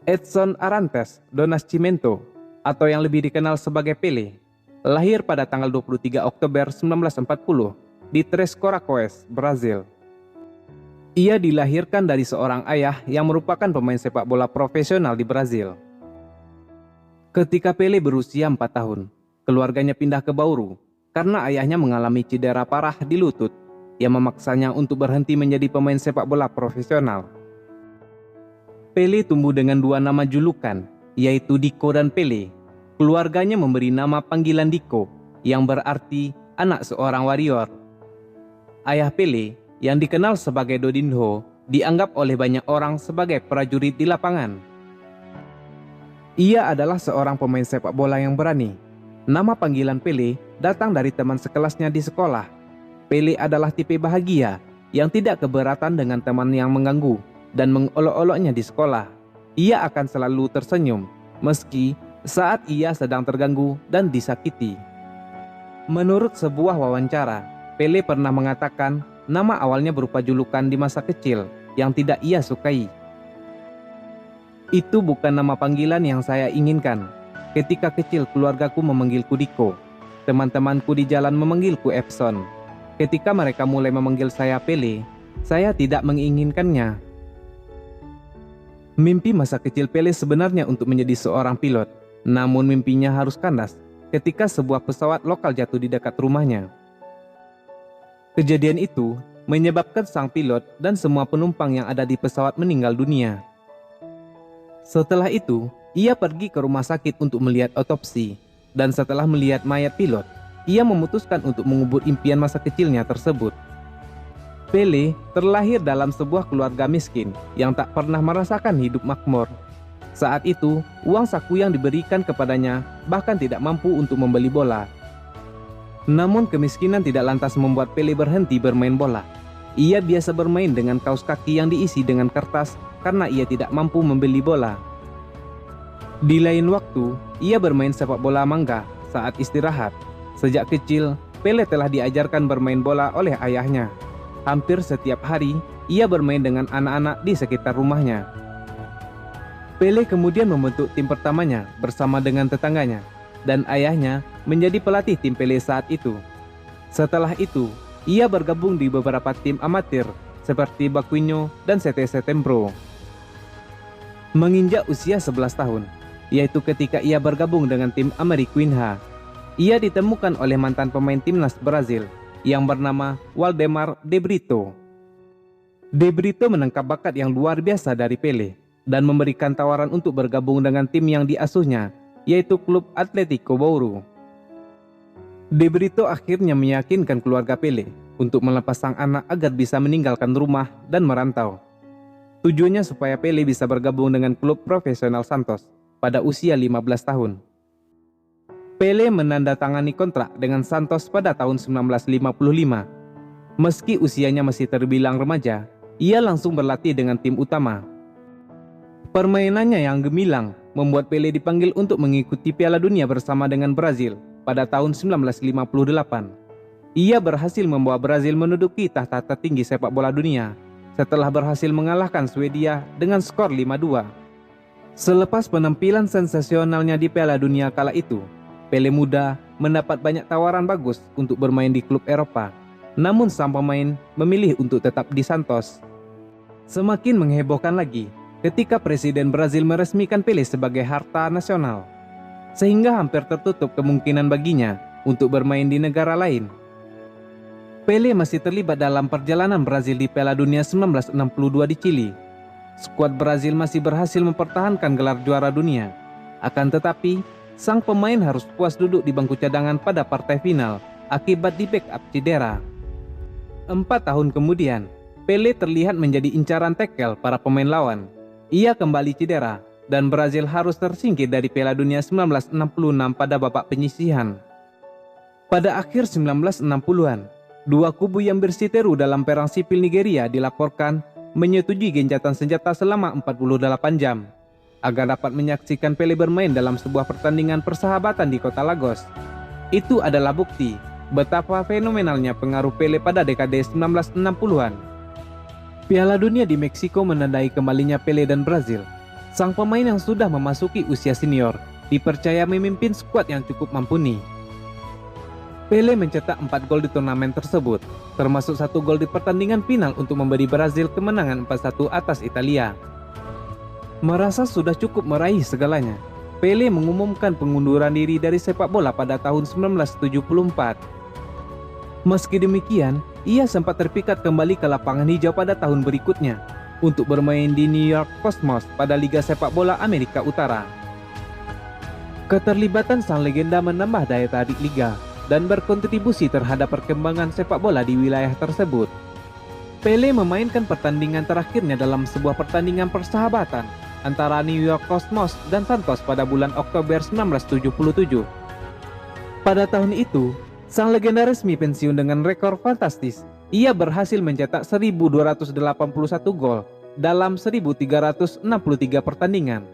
Edson Arantes do Nascimento, atau yang lebih dikenal sebagai Pelé, lahir pada tanggal 23 Oktober 1940 di Três Coracoes, Brazil. Ia dilahirkan dari seorang ayah yang merupakan pemain sepak bola profesional di Brazil. Ketika Pelé berusia 4 tahun, keluarganya pindah ke Bauru karena ayahnya mengalami cedera parah di lutut yang memaksanya untuk berhenti menjadi pemain sepak bola profesional. Pelé tumbuh dengan dua nama julukan, yaitu Diko dan Pelé. Keluarganya memberi nama panggilan Diko, yang berarti anak seorang warrior. Ayah Pelé, yang dikenal sebagai Dodinho, dianggap oleh banyak orang sebagai prajurit di lapangan. Ia adalah seorang pemain sepak bola yang berani. Nama panggilan Pelé datang dari teman sekelasnya di sekolah. Pelé adalah tipe bahagia, yang tidak keberatan dengan teman yang mengganggu dan mengolok-oloknya di sekolah. Ia akan selalu tersenyum, meski saat ia sedang terganggu dan disakiti. Menurut sebuah wawancara, Pelé pernah mengatakan nama awalnya berupa julukan di masa kecil yang tidak ia sukai. Itu bukan nama panggilan yang saya inginkan. Ketika kecil keluargaku memanggilku Diko. Teman-temanku di jalan memanggilku Epson. Ketika mereka mulai memanggil saya Pelé, saya tidak menginginkannya. Mimpi masa kecil Pelé sebenarnya untuk menjadi seorang pilot, namun mimpinya harus kandas ketika sebuah pesawat lokal jatuh di dekat rumahnya. Kejadian itu menyebabkan sang pilot dan semua penumpang yang ada di pesawat meninggal dunia. Setelah itu, ia pergi ke rumah sakit untuk melihat otopsi, dan setelah melihat mayat pilot, ia memutuskan untuk mengubur impian masa kecilnya tersebut. Pelé terlahir dalam sebuah keluarga miskin yang tak pernah merasakan hidup makmur. Saat itu, uang saku yang diberikan kepadanya bahkan tidak mampu untuk membeli bola. Namun kemiskinan tidak lantas membuat Pelé berhenti bermain bola. Ia biasa bermain dengan kaos kaki yang diisi dengan kertas karena ia tidak mampu membeli bola. Di lain waktu, ia bermain sepak bola mangga saat istirahat. Sejak kecil, Pelé telah diajarkan bermain bola oleh ayahnya. Hampir setiap hari, ia bermain dengan anak-anak di sekitar rumahnya. Pelé kemudian membentuk tim pertamanya bersama dengan tetangganya, dan ayahnya menjadi pelatih tim Pelé saat itu. Setelah itu, ia bergabung di beberapa tim amatir seperti Baquinho dan CT Setembro. Menginjak usia 11 tahun, yaitu ketika ia bergabung dengan tim Ameriquinha, ia ditemukan oleh mantan pemain timnas Brazil yang bernama Waldemar De Brito. De Brito menangkap bakat yang luar biasa dari Pelé dan memberikan tawaran untuk bergabung dengan tim yang diasuhnya, yaitu klub Atlético Bauru. De Brito akhirnya meyakinkan keluarga Pelé untuk melepas sang anak agar bisa meninggalkan rumah dan merantau. Tujuannya supaya Pelé bisa bergabung dengan klub profesional Santos pada usia 15 tahun. Pelé menandatangani kontrak dengan Santos pada tahun 1955. Meski usianya masih terbilang remaja, ia langsung berlatih dengan tim utama. Permainannya yang gemilang membuat Pelé dipanggil untuk mengikuti Piala Dunia bersama dengan Brazil pada tahun 1958. Ia berhasil membawa Brazil menduduki tahta tertinggi sepak bola dunia setelah berhasil mengalahkan Swedia dengan skor 5-2. Selepas penampilan sensasionalnya di Piala Dunia kala itu, Pelé muda mendapat banyak tawaran bagus untuk bermain di klub Eropa, namun sang pemain memilih untuk tetap di Santos. Semakin menghebohkan lagi ketika Presiden Brazil meresmikan Pelé sebagai harta nasional, sehingga hampir tertutup kemungkinan baginya untuk bermain di negara lain. Pelé masih terlibat dalam perjalanan Brazil di Piala Dunia 1962 di Chili. Skuad Brazil masih berhasil mempertahankan gelar juara dunia. Akan tetapi, sang pemain harus puas duduk di bangku cadangan pada partai final akibat di backup cedera. 4 tahun kemudian, Pelé terlihat menjadi incaran tackle para pemain lawan. Ia kembali cedera dan Brazil harus tersingkir dari Piala Dunia 1966 pada babak penyisihan. Pada akhir 1960-an, dua kubu yang bersiteru dalam perang sipil Nigeria dilaporkan menyetujui gencatan senjata selama 48 jam agar dapat menyaksikan Pelé bermain dalam sebuah pertandingan persahabatan di kota Lagos. Itu adalah bukti betapa fenomenalnya pengaruh Pelé pada dekade 1960-an. Piala Dunia di Meksiko menandai kembalinya Pelé dan Brazil. Sang pemain yang sudah memasuki usia senior dipercaya memimpin skuad yang cukup mumpuni. Pele mencetak 4 gol di turnamen tersebut, termasuk 1 gol di pertandingan final untuk memberi Brazil kemenangan 4-1 atas Italia. Merasa sudah cukup meraih segalanya, Pele mengumumkan pengunduran diri dari sepak bola pada tahun 1974. Meski demikian, ia sempat terpikat kembali ke lapangan hijau pada tahun berikutnya untuk bermain di New York Cosmos pada Liga Sepak Bola Amerika Utara. Keterlibatan sang legenda menambah daya tarik liga dan berkontribusi terhadap perkembangan sepak bola di wilayah tersebut. Pele memainkan pertandingan terakhirnya dalam sebuah pertandingan persahabatan antara New York Cosmos dan Santos pada bulan Oktober 1977. Pada tahun itu, sang legenda resmi pensiun dengan rekor fantastis. Ia berhasil mencetak 1.281 gol dalam 1.363 pertandingan.